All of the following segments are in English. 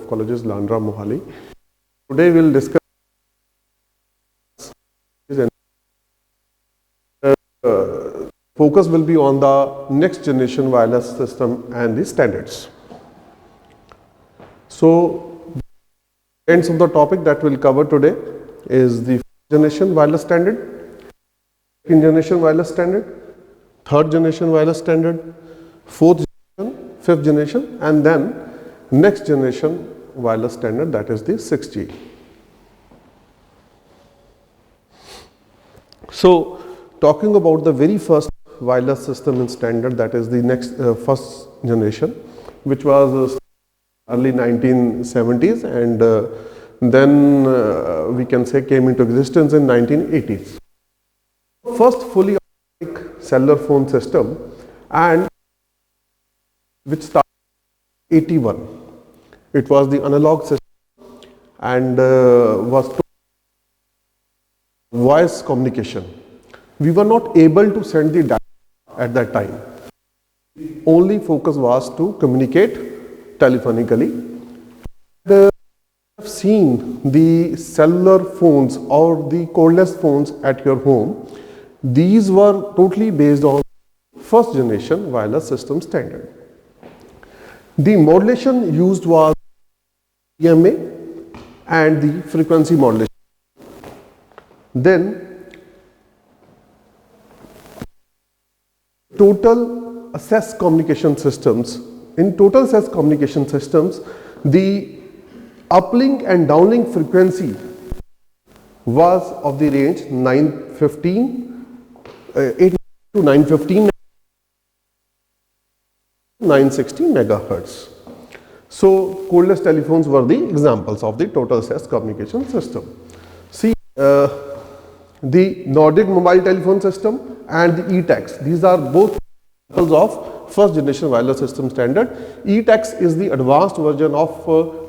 Colleges, Landra, Mohali. Today we'll discuss focus will be on the next generation wireless system and the standards. So, ends of the topic that we'll cover today is the first generation wireless standard, second generation wireless standard, third generation wireless standard, fourth generation, fifth generation, and then next generation wireless standard, that is the 6G. So, talking about the very first wireless system and standard, that is the next first generation, which was early 1970s, and then we can say came into existence in 1980s. First fully automatic cellular phone system, and which started in 81. It was the analog system and was voice communication. We were not able to send the data at that time. Only focus was to communicate telephonically. We have seen the cellular phones or the cordless phones at your home. These were totally based on first generation wireless system standard. The modulation used was EMA and the frequency modulation. Then total access communication systems. In total access communication systems, the uplink and downlink frequency was of the range 8 to 915, 960 megahertz. So cordless telephones were the examples of the total access communication system. See, the Nordic mobile telephone system and the ETEX, these are both examples of first generation wireless system standard. ETEX is the advanced version of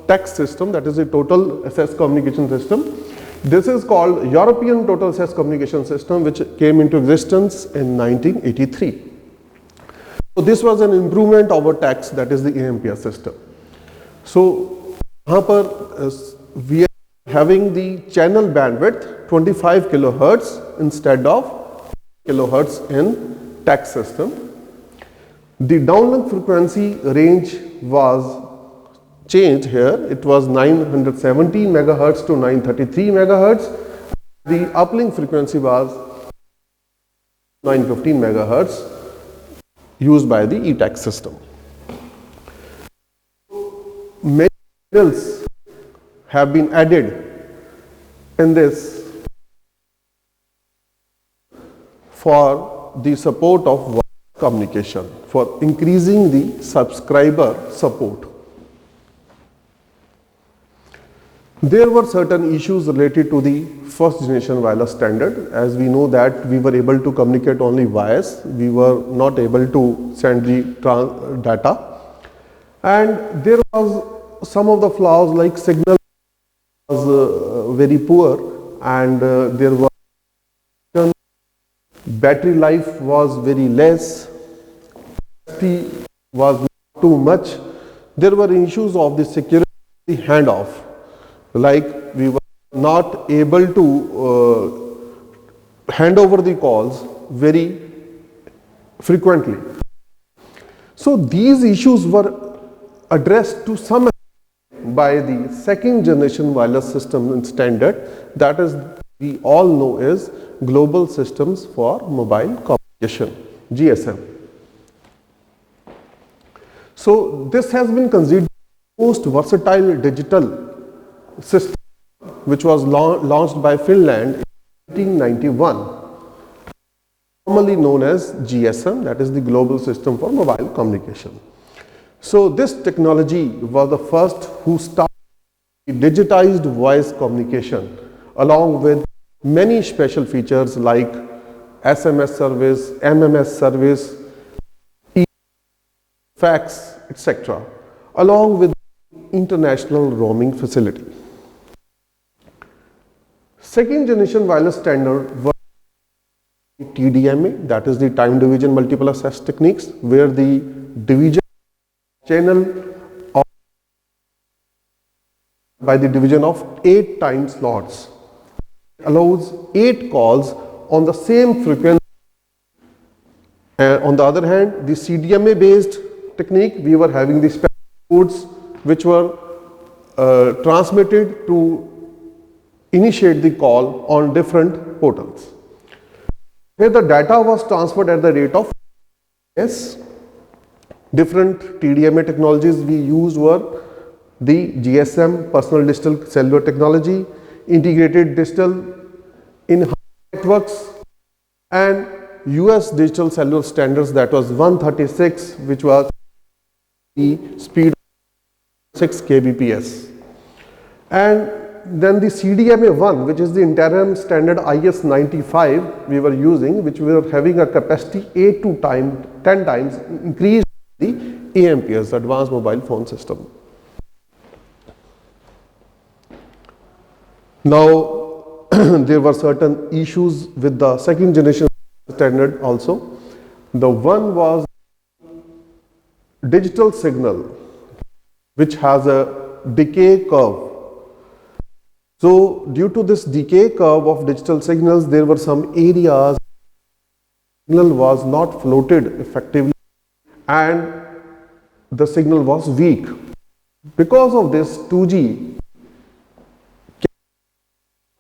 TEX system, that is the total access communication system. This is called European Total Access Communication System, which came into existence in 1983. So this was an improvement over TEX, that is the AMPS system. So यहाँ पर we are having the channel bandwidth 25 kilohertz instead of kilohertz in TEX system. The downlink frequency range was changed here. It was 917 megahertz to 933 megahertz. The uplink frequency was 915 megahertz used by the ETEX system. Many channels have been added in this for the support of voice communication, for increasing the subscriber support. There were certain issues related to the first generation wireless standard. As we know that we were able to communicate only voice, we were not able to send the data, and there was some of the flaws, like signal was very poor, and there was battery life was very less, capacity was not too much. There were issues of the security handoff, like we were not able to hand over the calls very frequently. So these issues were addressed to some extent by the second generation wireless system and standard, that is we all know is Global Systems for Mobile Communication, GSM. So this has been considered the most versatile digital system, which was launched by Finland in 1991, commonly known as GSM, that is the Global System for Mobile Communication. So this technology was the first who started digitized voice communication, along with many special features like SMS service, MMS service, fax, etc., along with international roaming facility. Second generation wireless standard was TDMA, that is the time division multiple access techniques, where the division channel of by the division of 8 time slots. It allows 8 calls on the same frequency. And on the other hand, the CDMA based technique, we were having the special codes which were transmitted to initiate the call on different portals. Here the data was transferred at the rate of S. Different TDMA technologies we used were the GSM, personal digital cellular technology, integrated digital in networks, and US digital cellular standards, that was 136, which was the speed of 6 kbps. And then the CDMA1, which is the interim standard IS 95 we were using, which we were having a capacity 8 to 10 times increased the AMPS, advanced mobile phone system. Now there were certain issues with the second generation standard also. The one was digital signal, which has a decay curve. So due to this decay curve of digital signals, there were some areas signal was not floated effectively and the signal was weak. Because of this, 2G can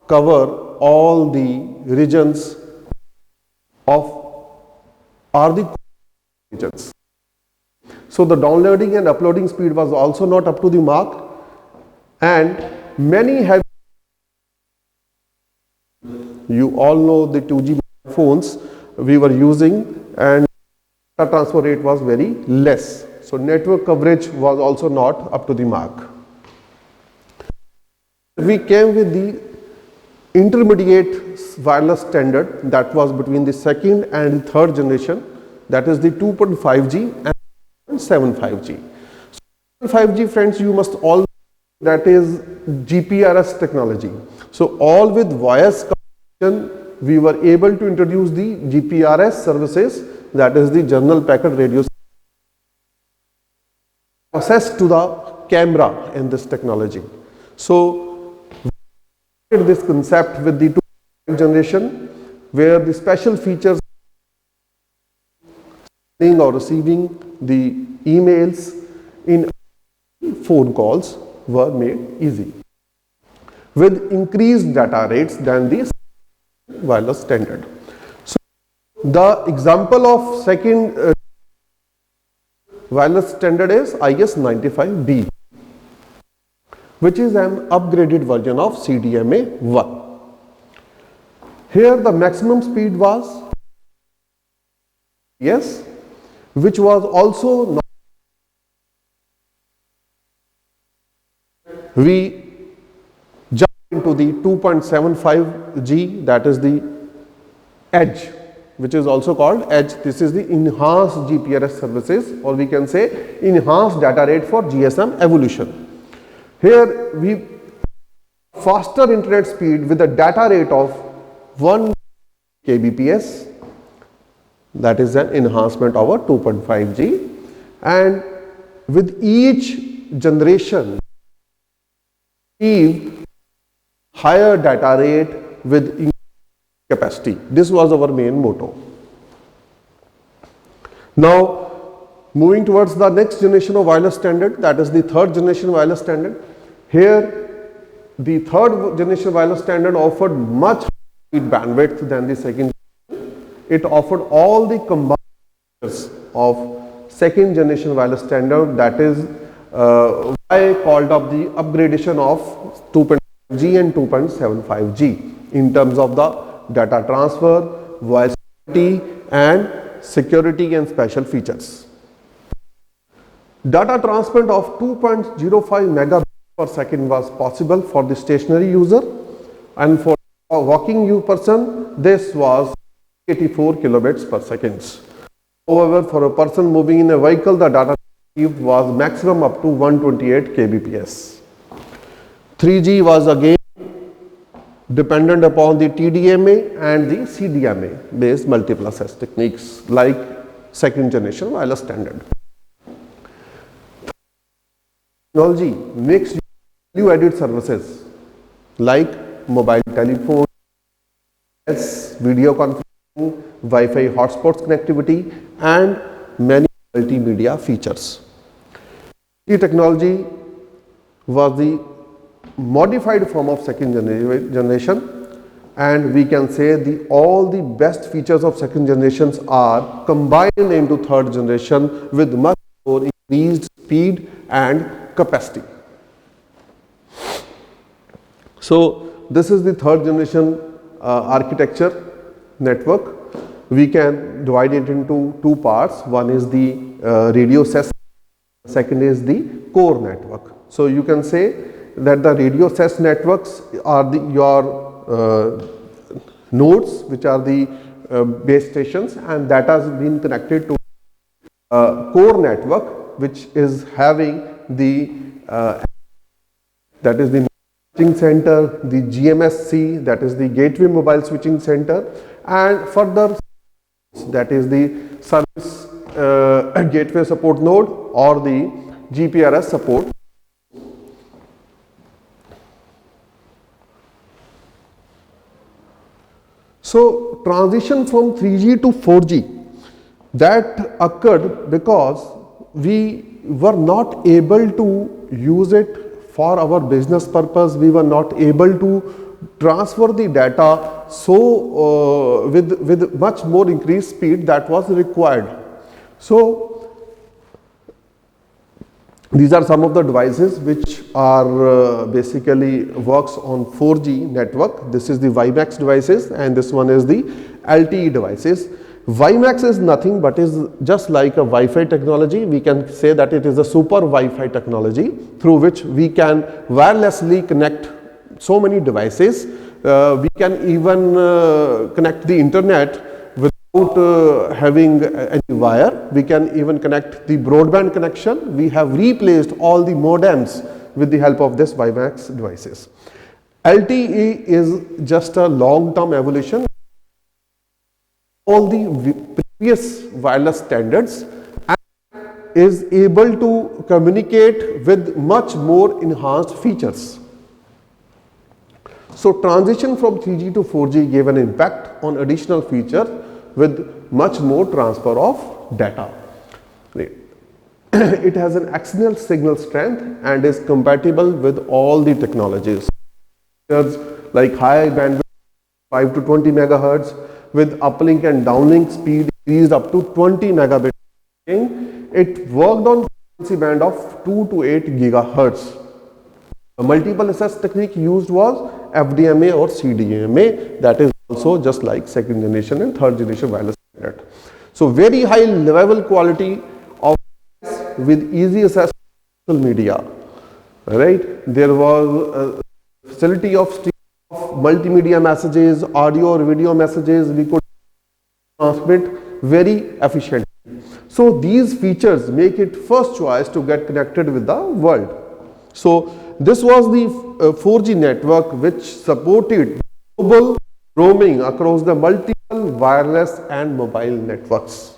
cover all the regions are the regions. So the downloading and uploading speed was also not up to the mark, and many had, you all know the 2G phones we were using, and data transfer rate was very less. So network coverage was also not up to the mark. We came with the intermediate wireless standard that was between the second and the third generation, that is the 2.5G and 7.5G. So 5G, friends, you must all, that is GPRS technology. So all with voice communication, we were able to introduce the GPRS services, that is the general packet radio access to the camera in this technology. So we did this concept with the 2nd generation, where the special features sending or receiving the emails in phone calls were made easy with increased data rates than the wireless standard. So the example of second wireless standard is IS 95B, which is an upgraded version of CDMA1. Here the maximum speed was yes, which was also not. We jumped into the 2.75G, that is the edge, which is also called edge. This is the enhanced GPRS services, or we can say enhanced data rate for GSM evolution. Here we faster internet speed with a data rate of 1 kbps, that is an enhancement over 2.5G, and with each generation achieve higher data rate with increased capacity. This was our main motto. Now moving towards the next generation of wireless standard, that is the third generation wireless standard. Here the third generation wireless standard offered much higher bandwidth than the second. It offered all the combined features of second generation wireless standard, that is I called up the upgradation of 2.5G and 2.75G in terms of the data transfer, voice quality, and security and special features. Data transfer of 2.05 megabits per second was possible for the stationary user, and for a walking person this was 84 kilobits per second. However, for a person moving in a vehicle, the data received was maximum up to 128 kbps. 3G was again dependent upon the TDMA and the CDMA based multiple access techniques like second generation wireless standard. Technology makes use value-added services like mobile telephone, video conferencing, Wi-Fi hotspots connectivity, and many multimedia features. The technology was the modified form of second generation, and we can say all the best features of second generations are combined into third generation with much more increased speed and capacity. So this is the third generation architecture network. We can divide it into two parts. One is the radio access, second is the core network. So you can say that the radio access networks are your nodes, which are the base stations, and that has been connected to core network, which is having the that is the switching center, the GMSC, that is the gateway mobile switching center, and further that is the service gateway support node or the GPRS support. So transition from 3G to 4G, that occurred because we were not able to use it for our business purpose. We were not able to transfer the data with much more increased speed that was required. So these are some of the devices which are basically works on 4G network. This is the WiMAX devices, and this one is the LTE devices. WiMAX is nothing but is just like a Wi-Fi technology. We can say that it is a super Wi-Fi technology through which we can wirelessly connect so many devices. We can even connect the internet without having any wire. We can even connect the broadband connection. We have replaced all the modems with the help of this WiMAX devices. LTE is just a long-term evolution. All the previous wireless standards and is able to communicate with much more enhanced features. So transition from 3G to 4G gave an impact on additional features with much more transfer of data. It has an excellent signal strength and is compatible with all the technologies like high bandwidth 5 to 20 megahertz with uplink and downlink speed increased up to 20 megabits. It worked on frequency band of 2 to 8 gigahertz. The multiple access technique used was FDMA or CDMA, that is also just like second generation and third generation wireless standard. So very high level quality of with easy access to social media, right? There was a facility of streaming of multimedia messages, audio or video messages. We could transmit very efficiently. So these features make it first choice to get connected with the world. So this was the 4G network which supported global roaming across the multiple wireless and mobile networks.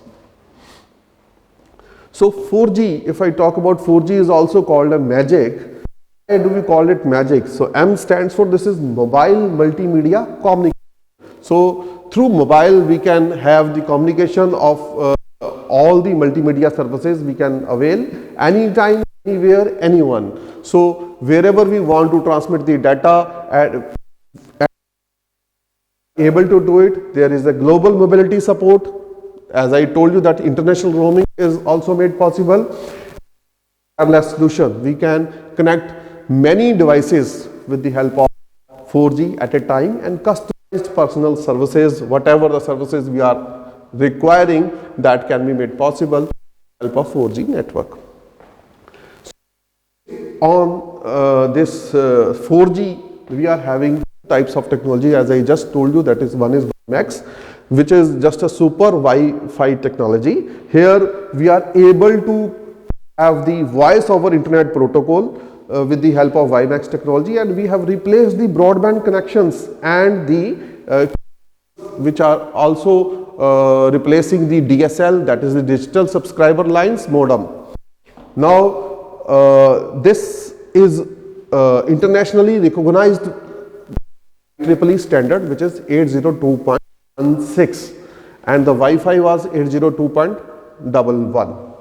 So 4G, if I talk about 4G, is also called a magic. Why do we call it magic? So M stands for, this is mobile multimedia communication. So through mobile we can have the communication of all the multimedia services we can avail anytime, anywhere, anyone. So wherever we want to transmit the data and able to do it, there is a global mobility support. As I told you that international roaming is also made possible. Wireless solution, we can connect many devices with the help of 4G at a time and customized personal services, whatever the services we are requiring, that can be made possible with the help of 4G network. On this 4G, we are having types of technology, as I just told you, that is one is WiMAX, which is just a super Wi-Fi technology. Here we are able to have the voice over internet protocol with the help of WiMAX technology, and we have replaced the broadband connections and the which are also replacing the DSL, that is the digital subscriber lines modem. Now this is internationally recognized EEE standard, which is 802.16, and the Wi-Fi was 802.11.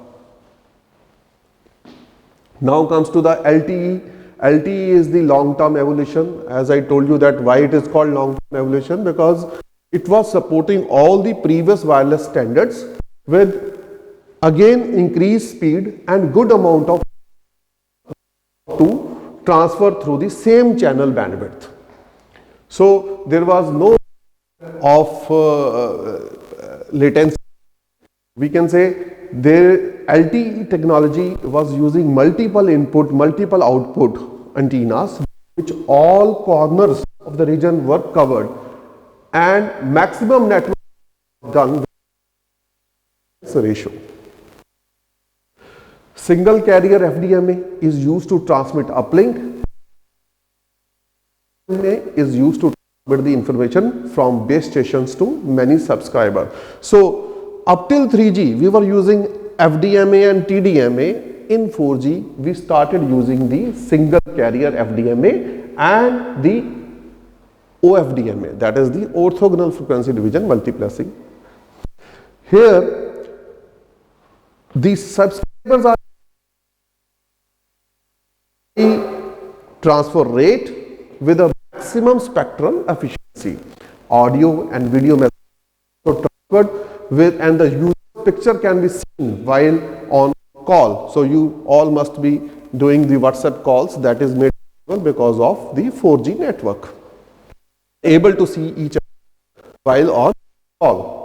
Now comes to the LTE. LTE is the long-term evolution. As I told you that why it is called long-term evolution, because it was supporting all the previous wireless standards with again increased speed and good amount of to transfer through the same channel bandwidth. So there was no of latency. We can say the LTE technology was using multiple input, multiple output antennas, which all corners of the region were covered, and maximum network done with this ratio. Single carrier FDMA is used to transmit uplink, is used to transmit the information from base stations to many subscribers. So up till 3G we were using FDMA and TDMA. In 4G we started using the single carrier FDMA and the OFDMA, that is the orthogonal frequency division multiplexing. Here the subscribers are transfer rate with a maximum spectral efficiency, audio and video message so transferred with, and the user picture can be seen while on call. So you all must be doing the WhatsApp calls, that is made possible because of the 4G network, able to see each other while on call.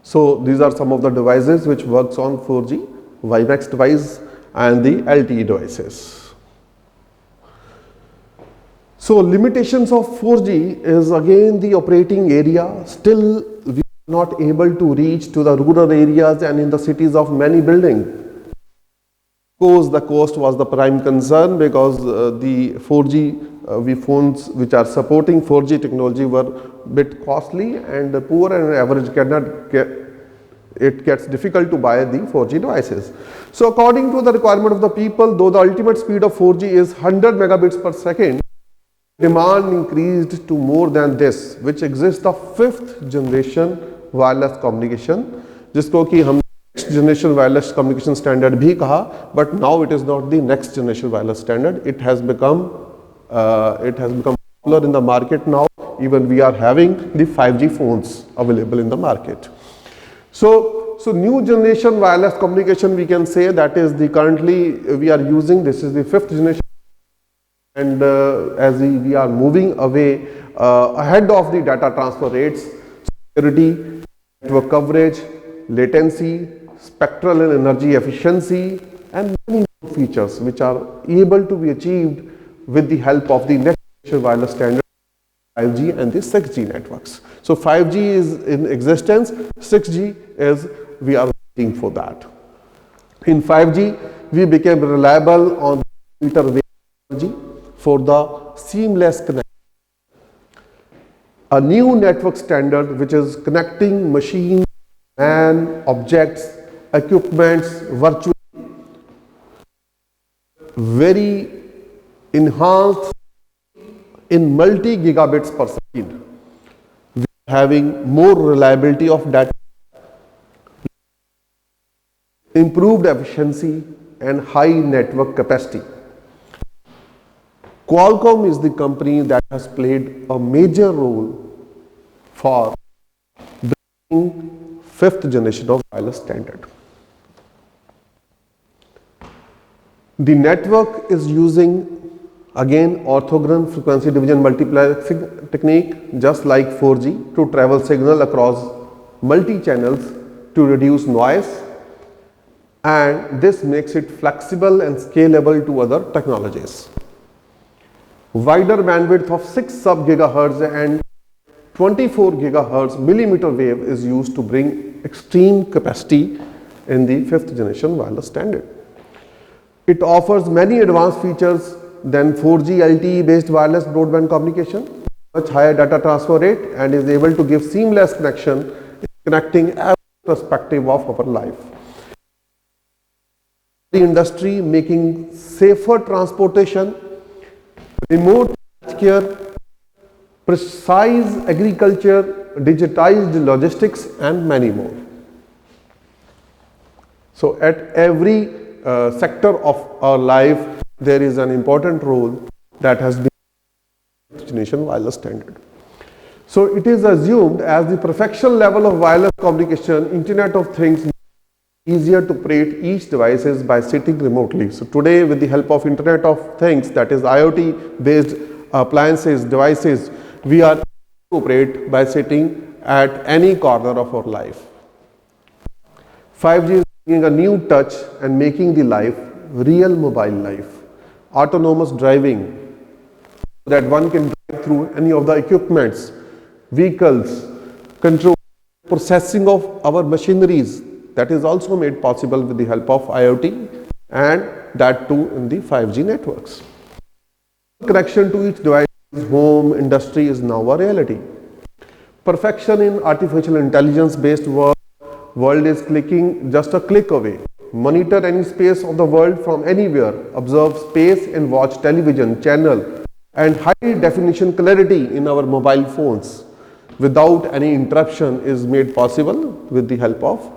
So these are some of the devices which works on 4G, WiMAX device and the LTE devices. So limitations of 4G is again the operating area. Still we are not able to reach to the rural areas and in the cities of many buildings. Of course, the cost was the prime concern, because the 4G phones which are supporting 4G technology were bit costly, and the poor and average cannot get, it gets difficult to buy the 4G devices. So according to the requirement of the people, though the ultimate speed of 4G is 100 megabits per second, demand increased to more than this, which exists the 5th generation wireless communication, जिसको कि हम next generation wireless communication standard भी कहा, but now it is not the next generation wireless standard. It has become popular in the market now. Even we are having the 5G phones available in the market. So new generation wireless communication, we can say that is the currently we are using. This is the 5th generation, and as we are moving away ahead of the data transfer rates, security, network coverage, latency, spectral and energy efficiency, and many more features which are able to be achieved with the help of the next generation wireless standard 5G and the 6G networks. So 5G is in existence, 6G is we are waiting for that. In 5G we became reliable on millimeter wave technology for the seamless connection. A new network standard which is connecting machines and objects, equipments virtually, very enhanced in multi gigabits per second, having more reliability of data, improved efficiency and high network capacity. Qualcomm is the company that has played a major role for bringing 5th generation of wireless standard. The network is using again orthogonal frequency division multiplexing technique, just like 4G, to travel signal across multi-channels to reduce noise, and this makes it flexible and scalable to other technologies. Wider bandwidth of 6 sub-gigahertz and 24 gigahertz millimeter wave is used to bring extreme capacity in the 5th generation wireless standard. It offers many advanced features than 4G LTE based wireless broadband communication, much higher data transfer rate, and is able to give seamless connection, connecting every perspective of our life. the industry, making safer transportation, remote care, precise agriculture, digitized logistics, and many more. So at every sector of our life, there is an important role that has been generation wireless standard. So it is assumed as the perfection level of wireless communication, Internet of Things, easier to operate each devices by sitting remotely. So today, with the help of Internet of Things, that is IoT based appliances, devices, we are able to operate by sitting at any corner of our life. 5G is bringing a new touch and making the life real mobile life. Autonomous driving, that one can drive through any of the equipments, vehicles, control, processing of our machineries, that is also made possible with the help of IoT, and that too in the 5G networks. Connection to each device, home, industry is now a reality. Perfection in artificial intelligence based world is just a click away. Monitor any space of the world from anywhere, observe space and watch television channel and high definition clarity in our mobile phones without any interruption is made possible with the help of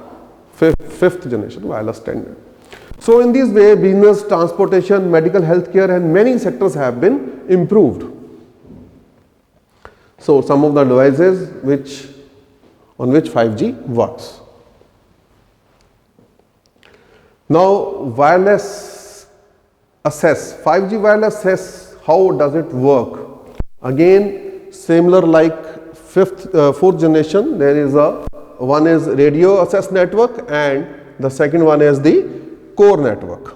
fifth generation wireless standard. So in this way, business, transportation, medical healthcare and many sectors have been improved. So some of the devices on which 5G works. Now wireless access, 5G wireless access, how does it work? Again, similar like fourth generation, there is one is radio access network and the second one is the core network.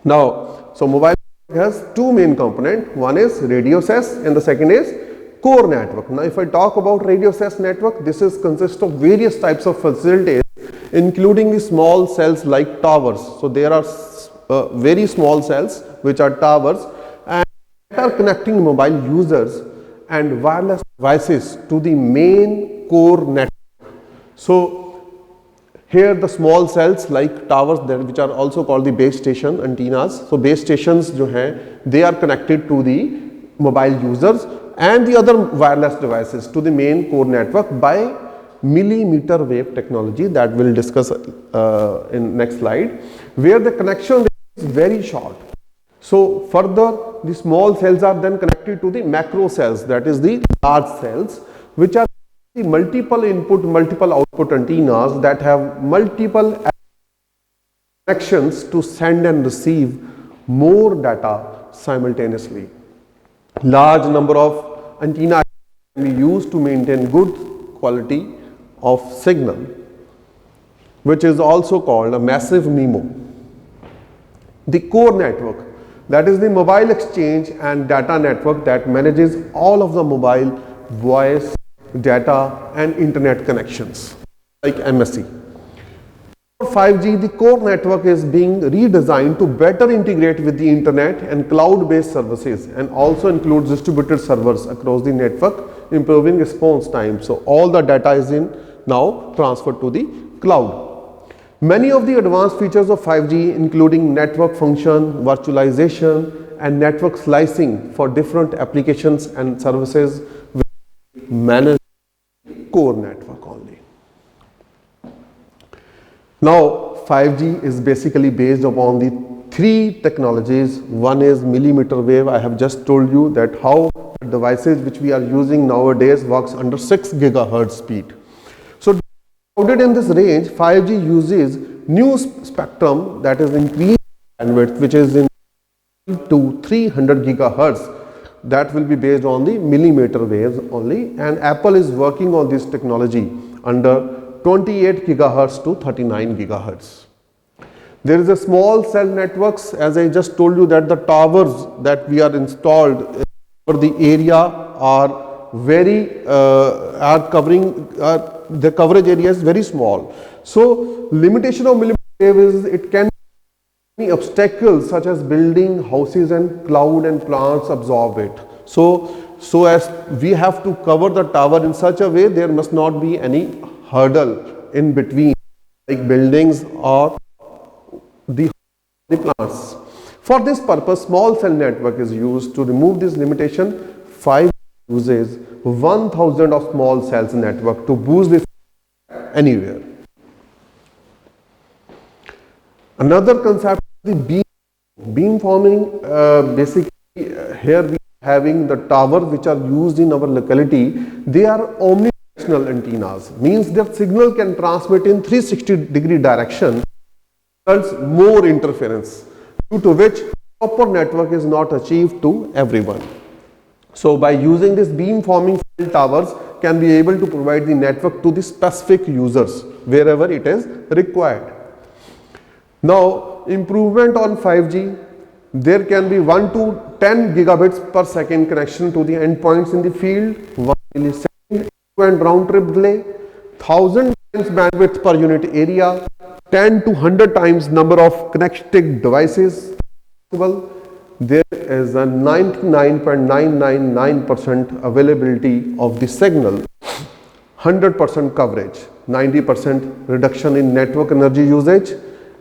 Now, so mobile has two main components, one is radio access and the second is core network. Now, if I talk about radio access network, this consists of various types of facilities, including the small cells like towers. So there are very small cells which are towers and are connecting mobile users and wireless devices to the main core network. So here the small cells like towers which are also called the base station antennas. So base stations they are connected to the mobile users and the other wireless devices to the main core network by millimeter wave technology that we'll discuss in next slide, where the connection is very short. So further, the small cells are then connected to the macro cells, that is the large cells, which are the multiple input, multiple output antennas that have multiple connections to send and receive more data simultaneously. Large number of antennas can be used to maintain good quality of signal, which is also called a massive MIMO. The core network, that is the mobile exchange and data network that manages all of the mobile voice, data and internet connections like MSC. For 5G, the core network is being redesigned to better integrate with the internet and cloud-based services and also includes distributed servers across the network, improving response time. So all the data is now transferred to the cloud. Many of the advanced features of 5G, including network function, virtualization and network slicing for different applications and services, will manage core network only. Now 5G is basically based upon the three technologies. One is millimeter wave. I have just told you that how devices which we are using nowadays works under 6 gigahertz speed. So included in this range, 5G uses new spectrum that is increased bandwidth, which is in to 300 gigahertz. That will be based on the millimeter waves only, and Apple is working on this technology under 28 gigahertz to 39 gigahertz. There is a small cell networks, as I just told you, that the towers that we are installed for the area are very are covering the coverage area is very small. So limitation of millimeter wave is it can be obstacles such as building, houses and cloud and plants absorb it. So as we have to cover the tower in such a way, there must not be any hurdle in between like buildings or the plants. For this purpose, small cell network is used. To remove this limitation, 5G uses 1000 of small cells network to boost this anywhere. Another concept is the beamforming. Basically, here we are having the towers which are used in our locality. They are omnidirectional antennas, means their signal can transmit in 360-degree direction, results more interference, due to which proper network is not achieved to everyone. So by using this beamforming cell towers can be able to provide the network to the specific users wherever it is required. Now, improvement on 5G, there can be 1 to 10 gigabits per second connection to the endpoints in the field, 1 millisecond and round trip delay, 1000 times bandwidth per unit area, 10 to 100 times number of connected devices possible. There is a 99.999% availability of the signal, 100% coverage, 90% reduction in network energy usage,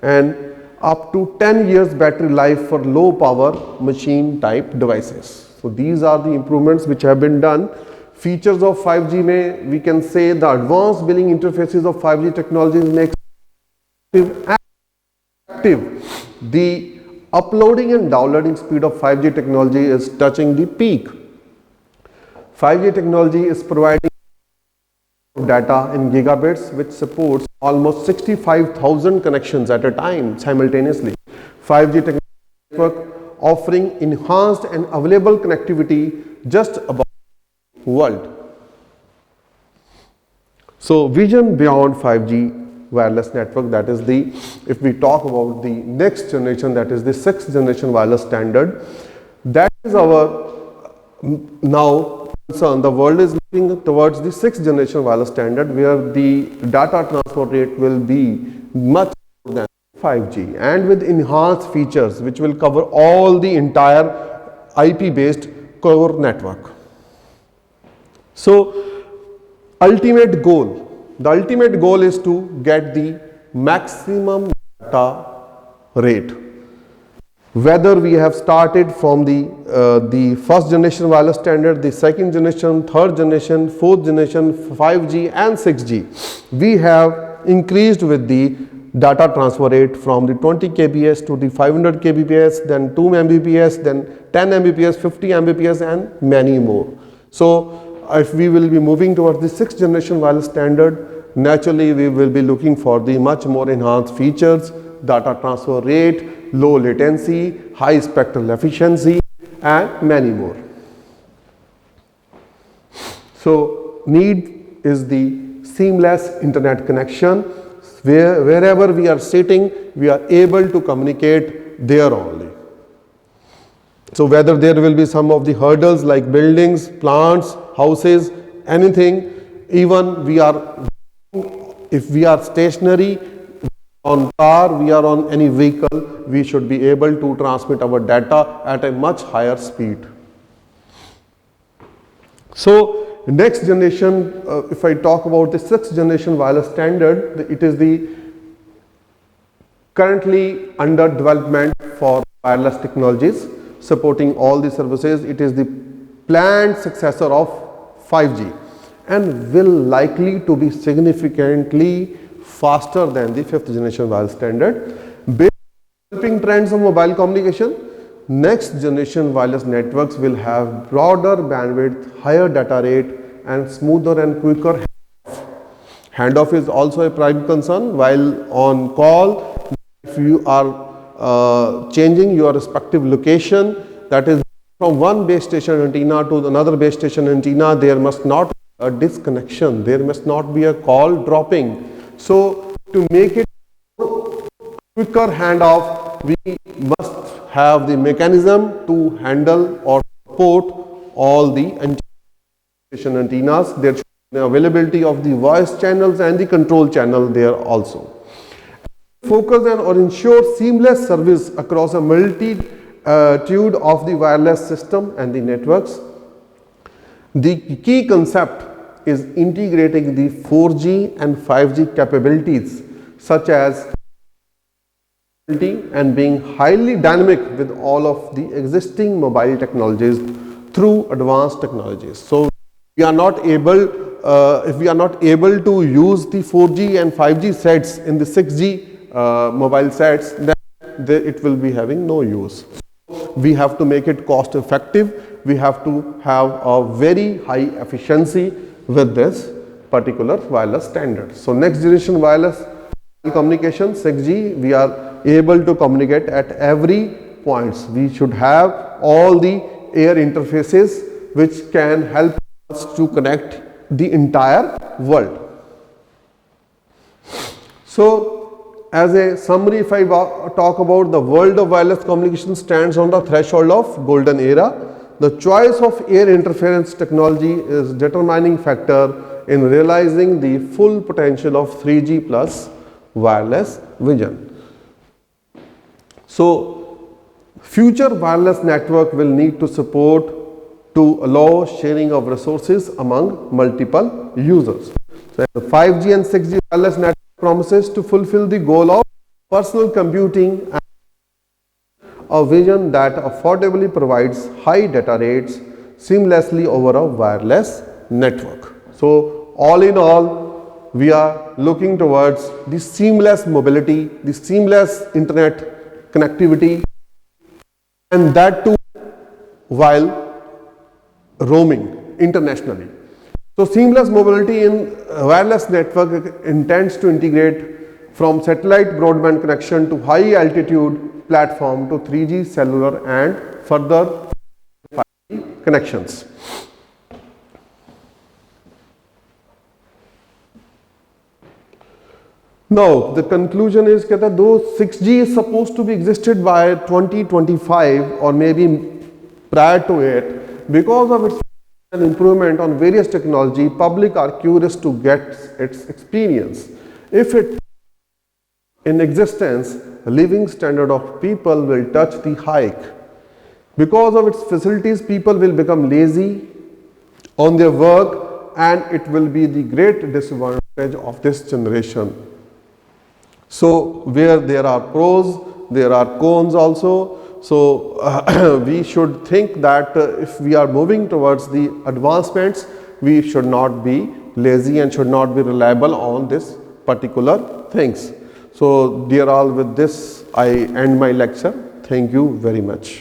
and up to 10 years battery life for low power machine type devices. So these are the improvements which have been done. Features of 5G may, we can say the advanced billing interfaces of 5G technologies make active. The uploading and downloading speed of 5G technology is touching the peak. 5G technology is providing data in gigabits, which supports almost 65,000 connections at a time simultaneously. 5G technology network offering enhanced and available connectivity just about the world. So vision beyond 5G wireless network, that is the, if we talk about the next generation, that is the 6th generation wireless standard, that is our now concern. The world is looking towards the 6th generation wireless standard, where the data transfer rate will be much more than 5G and with enhanced features which will cover all the entire IP based core network. So ultimate goal, the ultimate goal is to get the maximum data rate. Whether we have started from the first generation wireless standard, the second generation, third generation, fourth generation, 5G and 6G, we have increased with the data transfer rate from the 20 kbps to the 500 kbps, then 2 mbps, then 10 mbps, 50 mbps and many more. So if we will be moving towards the 6th generation wireless standard, naturally we will be looking for the much more enhanced features, data transfer rate, low latency, high spectral efficiency and many more. So need is the seamless internet connection, wherever we are sitting we are able to communicate there only. So whether there will be some of the hurdles like buildings, plants, houses, anything, even we are, if we are stationary, on car, we are on any vehicle, we should be able to transmit our data at a much higher speed. So next generation, if I talk about the 6th generation wireless standard, it is the currently under development for wireless technologies, supporting all the services. It is the planned successor of 5G and will likely to be significantly faster than the 5th generation wireless standard. Based on developing trends of mobile communication, next generation wireless networks will have broader bandwidth, higher data rate and smoother and quicker handoff. Handoff is also a prime concern. While on call, if you are changing your respective location, that is from one base station antenna to another base station antenna, there must not be a disconnection, there must not be a call dropping. So to make it quicker handoff, we must have the mechanism to handle or support all the station antennas. There should be availability of the voice channels and the control channel there also. Focus on or ensure seamless service across a multitude of the wireless system and the networks. The key concept is integrating the 4G and 5G capabilities such as and being highly dynamic with all of the existing mobile technologies through advanced technologies. So we are not able, if we are not able to use the 4G and 5G sets in the 6G mobile sets, then it will be having no use. We have to make it cost effective. We have to have a very high efficiency with this particular wireless standard. So next generation wireless communication 6G, we are able to communicate at every points. We should have all the air interfaces which can help us to connect the entire world. So as a summary, if I talk about the world of wireless communication stands on the threshold of golden era. The choice of air interference technology is determining factor in realizing the full potential of 3G plus wireless vision. So future wireless network will need to support to allow sharing of resources among multiple users. So the 5G and 6G wireless network promises to fulfill the goal of personal computing and a vision that affordably provides high data rates seamlessly over a wireless network. So all in all, we are looking towards the seamless mobility, the seamless internet connectivity, and that too while roaming internationally. So seamless mobility in wireless network intends to integrate from satellite broadband connection to high altitude platform to 3G cellular and further 5G connections. Now the conclusion is that though 6G is supposed to be existed by 2025 or maybe prior to it, because of its improvement on various technology, public are curious to get its experience. If it in existence, the living standard of people will touch the hike. Because of its facilities, people will become lazy on their work, and it will be the great disadvantage of this generation. So where there are pros, there are cons also. So we should think that if we are moving towards the advancements, we should not be lazy and should not be reliable on this particular things. So dear all, with this I end my lecture. Thank you very much.